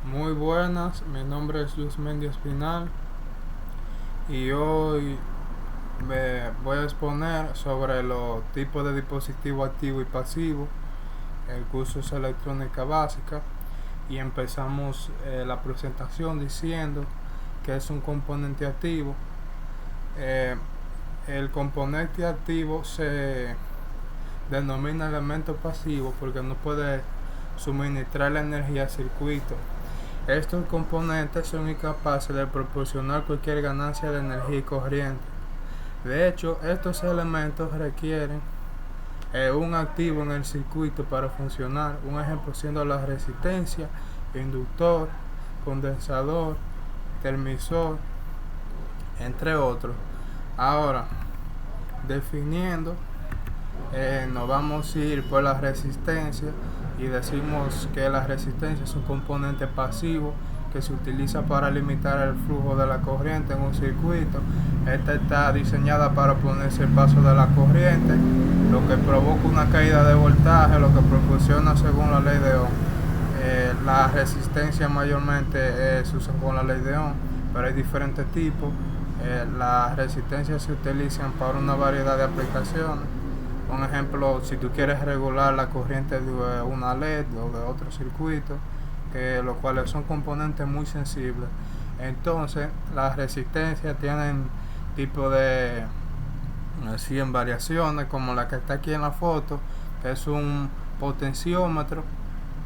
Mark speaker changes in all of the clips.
Speaker 1: Muy buenas, mi nombre es Luis Mendy Espinal y hoy me voy a exponer sobre los tipos de dispositivo activo y pasivo. El curso es electrónica básica y empezamos la presentación diciendo que es un componente activo. Eh, el componente activo se denomina elemento pasivo porque no puede suministrar la energía al circuito. Estos componentes son incapaces de proporcionar cualquier ganancia de energía y corriente. De hecho, estos elementos requieren un activo en el circuito para funcionar. Un ejemplo siendo la resistencia, inductor, condensador, termisor, entre otros. Ahora, definiendo, nos vamos a ir por la resistencia y decimos que la resistencia es un componente pasivo que se utiliza para limitar el flujo de la corriente en un circuito. Esta está diseñada para oponerse el paso de la corriente, lo que provoca una caída de voltaje, lo que proporciona según la ley de Ohm. La resistencia mayormente se usa con la ley de Ohm, pero hay diferentes tipos. Las resistencias se utilizan para una variedad de aplicaciones. Un ejemplo, si tú quieres regular la corriente de una LED o de otro circuito, que los cuales son componentes muy sensibles. Entonces, las resistencias tienen tipo de así en variaciones, como la que está aquí en la foto, que es un potenciómetro.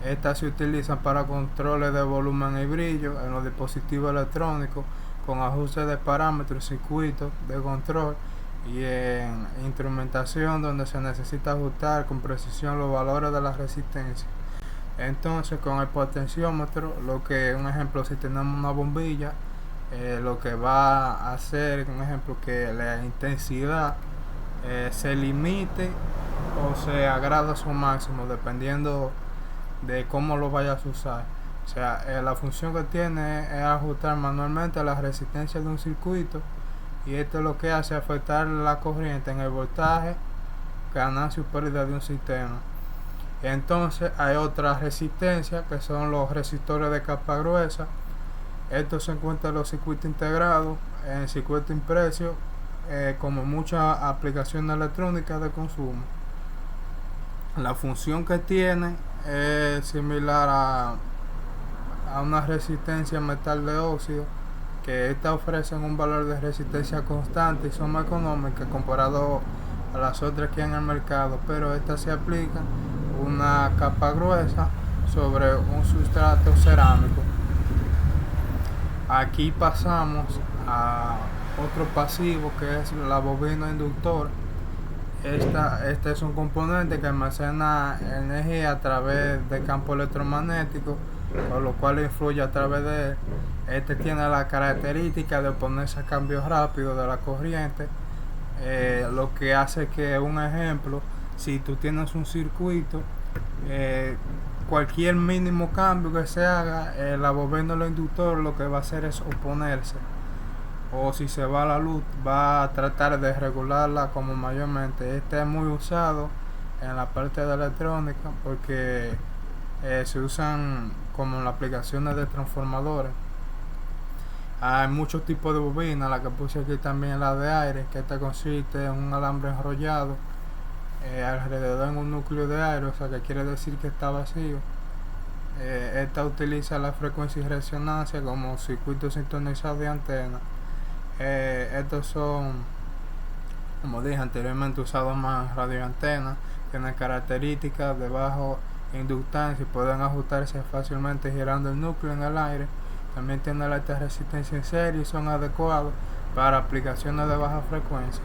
Speaker 1: Estas se utilizan para controles de volumen y brillo en los dispositivos electrónicos con ajustes de parámetros, circuitos de control y en instrumentación donde se necesita ajustar con precisión los valores de la resistencia. Entonces con el potenciómetro, lo que un ejemplo, si tenemos una bombilla, lo que va a hacer, un ejemplo, que la intensidad se limite o se agrada a su máximo dependiendo de cómo lo vayas a usar. O sea, la función que tiene es ajustar manualmente la resistencia de un circuito, y esto lo que hace es afectar la corriente en el voltaje, ganancia o pérdida de un sistema. Entonces hay otras resistencias que son los resistores de capa gruesa. Estos se encuentran en los circuitos integrados, en circuitos impresos, como muchas aplicaciones electrónicas de consumo. La función que tiene es similar a una resistencia metal de óxido, que estas ofrecen un valor de resistencia constante y son más económicas comparado a las otras que hay en el mercado, pero estas se aplican una capa gruesa sobre un sustrato cerámico. Aquí pasamos a otro pasivo, que es la bobina inductor. Este es un componente que almacena energía a través de campo electromagnético, con lo cual influye a través de él. Este tiene la característica de oponerse a cambios rápidos de la corriente, lo que hace que, un ejemplo, si tú tienes un circuito, cualquier mínimo cambio que se haga, la bobina del inductor lo que va a hacer es oponerse. O si se va la luz, va a tratar de regularla como mayormente. Este es muy usado en la parte de electrónica porque se usan como en las aplicaciones de transformadores. Hay muchos tipos de bobinas, la que puse aquí también la de aire, que esta consiste en un alambre enrollado alrededor en un núcleo de aire, o sea que quiere decir que está vacío. Esta utiliza la frecuencia y resonancia como circuito sintonizado de antena. Estos son, como dije anteriormente, usados más en radioantenas. Tienen características de bajo inductancia y pueden ajustarse fácilmente girando el núcleo en el aire. También tienen alta resistencia en serie y son adecuados para aplicaciones de baja frecuencia.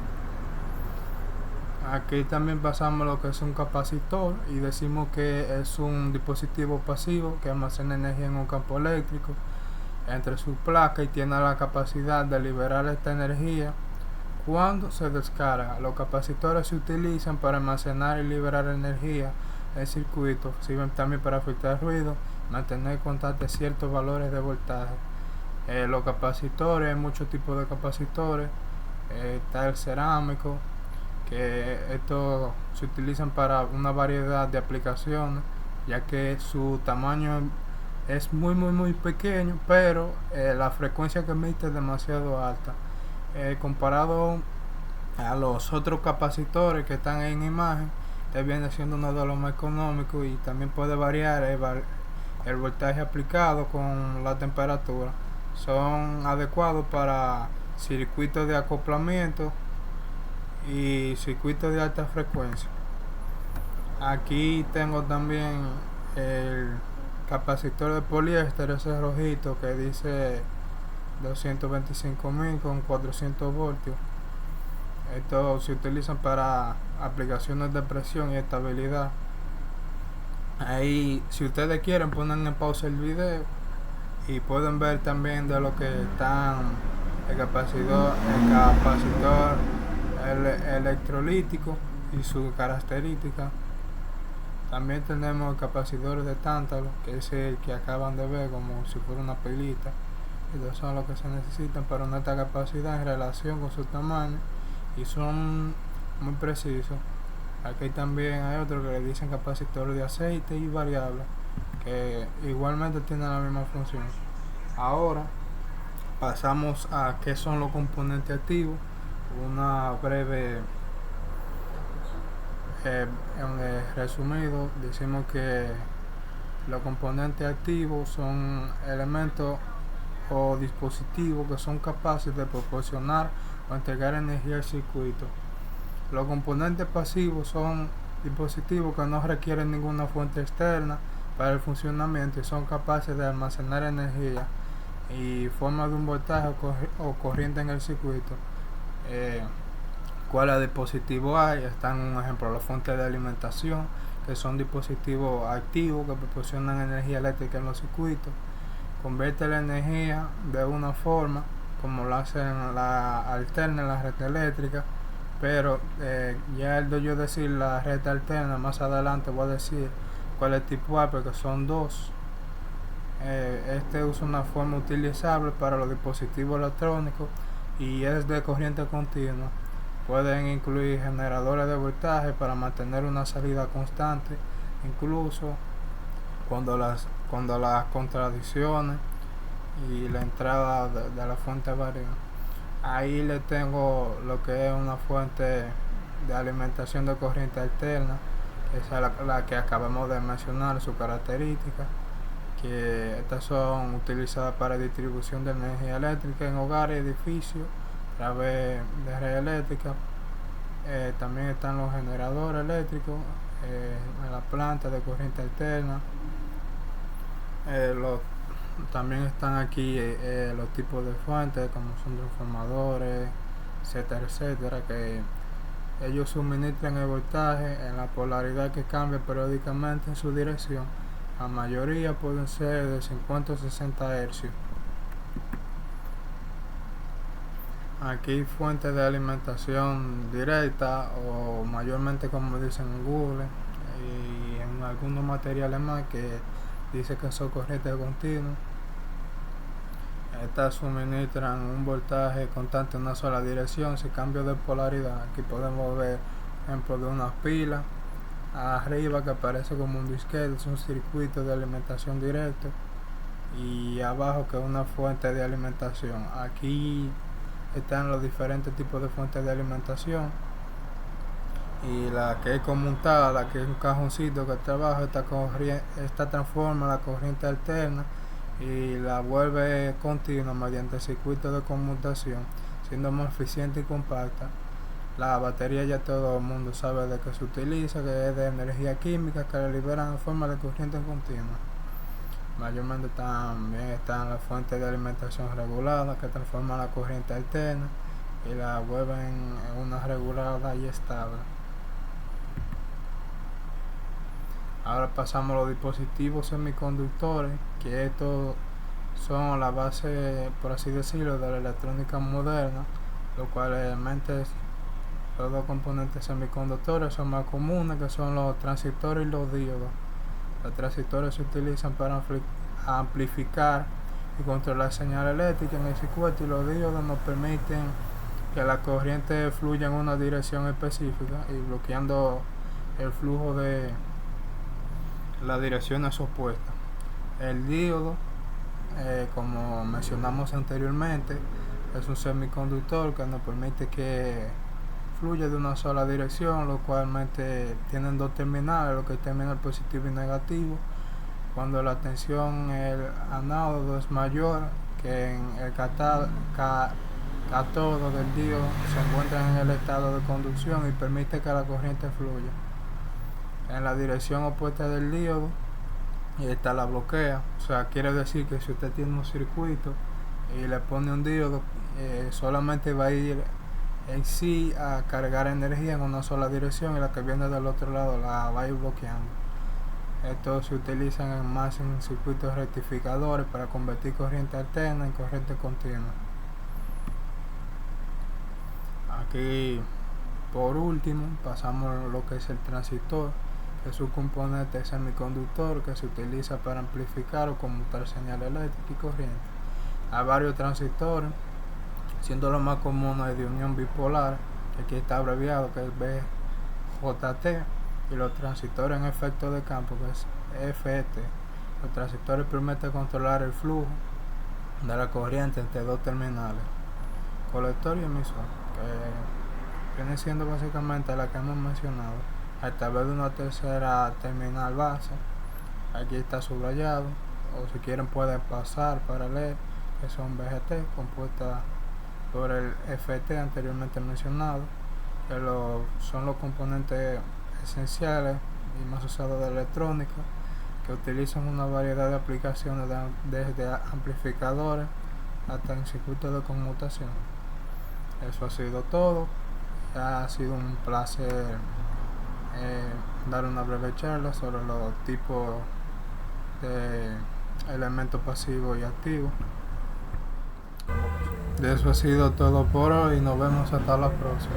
Speaker 1: Aquí también pasamos lo que es un capacitor y decimos que es un dispositivo pasivo que almacena energía en un campo eléctrico entre sus placas y tiene la capacidad de liberar esta energía cuando se descarga. Los capacitores se utilizan para almacenar y liberar energía del circuito, sirven también para filtrar ruido, mantener constantes ciertos valores de voltaje. Los capacitores, hay muchos tipos de capacitores. Está el cerámico, que estos se utilizan para una variedad de aplicaciones, ya que su tamaño es muy pequeño, pero la frecuencia que emite es demasiado alta. Comparado a los otros capacitores que están en imagen, este viene siendo uno de los más económicos y también puede variar el voltaje aplicado con la temperatura. Son adecuados para circuitos de acoplamiento y circuitos de alta frecuencia. Aquí tengo también el capacitor de poliéster, ese rojito que dice 225.000 con 400 voltios. Estos se utilizan para aplicaciones de presión y estabilidad. Ahí, si ustedes quieren, ponen en pausa el video y pueden ver también de lo que están el capacitor electrolítico y sus características. También tenemos el capacitor de tántalo, que es el que acaban de ver como si fuera una pilita. Estos son los que se necesitan para una alta capacidad en relación con su tamaño y son muy precisos. Aquí también hay otro que le dicen capacitor de aceite y variable, que igualmente tienen la misma función. Ahora pasamos a qué son los componentes activos. Una breve resumido, decimos que los componentes activos son elementos o dispositivos que son capaces de proporcionar o entregar energía al circuito. Los componentes pasivos son dispositivos que no requieren ninguna fuente externa para el funcionamiento y son capaces de almacenar energía y forma de un voltaje o corriente en el circuito. ¿Cuáles dispositivos hay? Están, un ejemplo, las fuentes de alimentación, que son dispositivos activos que proporcionan energía eléctrica en los circuitos. Convierte la energía de una forma como lo hacen la alterna en la red eléctrica, pero ya el de yo decir la red alterna, más adelante voy a decir cuál es el tipo A, porque son dos. Este usa una forma utilizable para los dispositivos electrónicos y es de corriente continua. Pueden incluir generadores de voltaje para mantener una salida constante, incluso cuando las contradicciones y la entrada de la fuente varían. Ahí le tengo lo que es una fuente de alimentación de corriente alterna, que es la que acabamos de mencionar, su característica, que estas son utilizadas para distribución de energía eléctrica en hogares y edificios a través de red eléctrica. También están los generadores eléctricos en la planta de corriente alterna. También están aquí los tipos de fuentes, como son transformadores, etcétera, que ellos suministran el voltaje en la polaridad que cambia periódicamente en su dirección. La mayoría pueden ser de 50 o 60 Hz. Aquí fuentes de alimentación directa o mayormente, como dicen en Google, y en algunos materiales más que dice que son corrientes continuas. Estas suministran un voltaje constante en una sola dirección sin cambio de polaridad. Aquí podemos ver ejemplo de una pila arriba que aparece como un disquete, es un circuito de alimentación directo, y abajo que es una fuente de alimentación. Aquí están los diferentes tipos de fuentes de alimentación, y la que es conmutada, la que es un cajoncito que está abajo, esta transforma la corriente alterna y la vuelve continua mediante circuito de conmutación, siendo más eficiente y compacta. La batería ya todo el mundo sabe de qué se utiliza, que es de energía química que la liberan en forma de corriente continua. Mayormente también están las fuentes de alimentación reguladas que transforman la corriente alterna y la vuelven en una regulada y estable. Ahora pasamos a los dispositivos semiconductores, que estos son la base, por así decirlo, de la electrónica moderna, lo cual realmente los dos componentes semiconductores son más comunes, que son los transistores y los diodos. Los transistores se utilizan para amplificar y controlar señal eléctrica en el circuito, y los diodos nos permiten que la corriente fluya en una dirección específica y bloqueando el flujo de las direcciones opuestas. El díodo, como mencionamos anteriormente, es un semiconductor que nos permite que fluya de una sola dirección, lo cualmente tienen dos terminales, lo que es terminal positivo y negativo. Cuando la tensión en el análogo es mayor que en el cátodo del díodo, se encuentra en el estado de conducción y permite que la corriente fluya. En la dirección opuesta del díodo y esta la bloquea. O sea, quiere decir que si usted tiene un circuito y le pone un diodo, solamente va a ir en sí a cargar energía en una sola dirección y la que viene del otro lado la va a ir bloqueando. Esto se utiliza más en circuitos rectificadores para convertir corriente alterna en corriente continua. Aquí, por último, pasamos a lo que es el transistor, que es un componente semiconductor que se utiliza para amplificar o conmutar señal eléctrica y corriente. Hay varios transistores, siendo lo más común el de unión bipolar, que aquí está abreviado, que es BJT, y los transistores en efecto de campo, que es FET. Los transistores permiten controlar el flujo de la corriente entre dos terminales, colector y emisor, que viene siendo básicamente la que hemos mencionado, a través de una tercera terminal base. Aquí está subrayado, o si quieren pueden pasar para leer, que son BGT, compuesta por el FT anteriormente mencionado, que son los componentes esenciales y más usados de electrónica, que utilizan una variedad de aplicaciones desde amplificadores hasta en circuitos de conmutación. Eso ha sido todo. Ha sido un placer dar una breve charla sobre los tipos de elementos pasivos y activos. De eso ha sido todo por hoy y nos vemos hasta la próxima.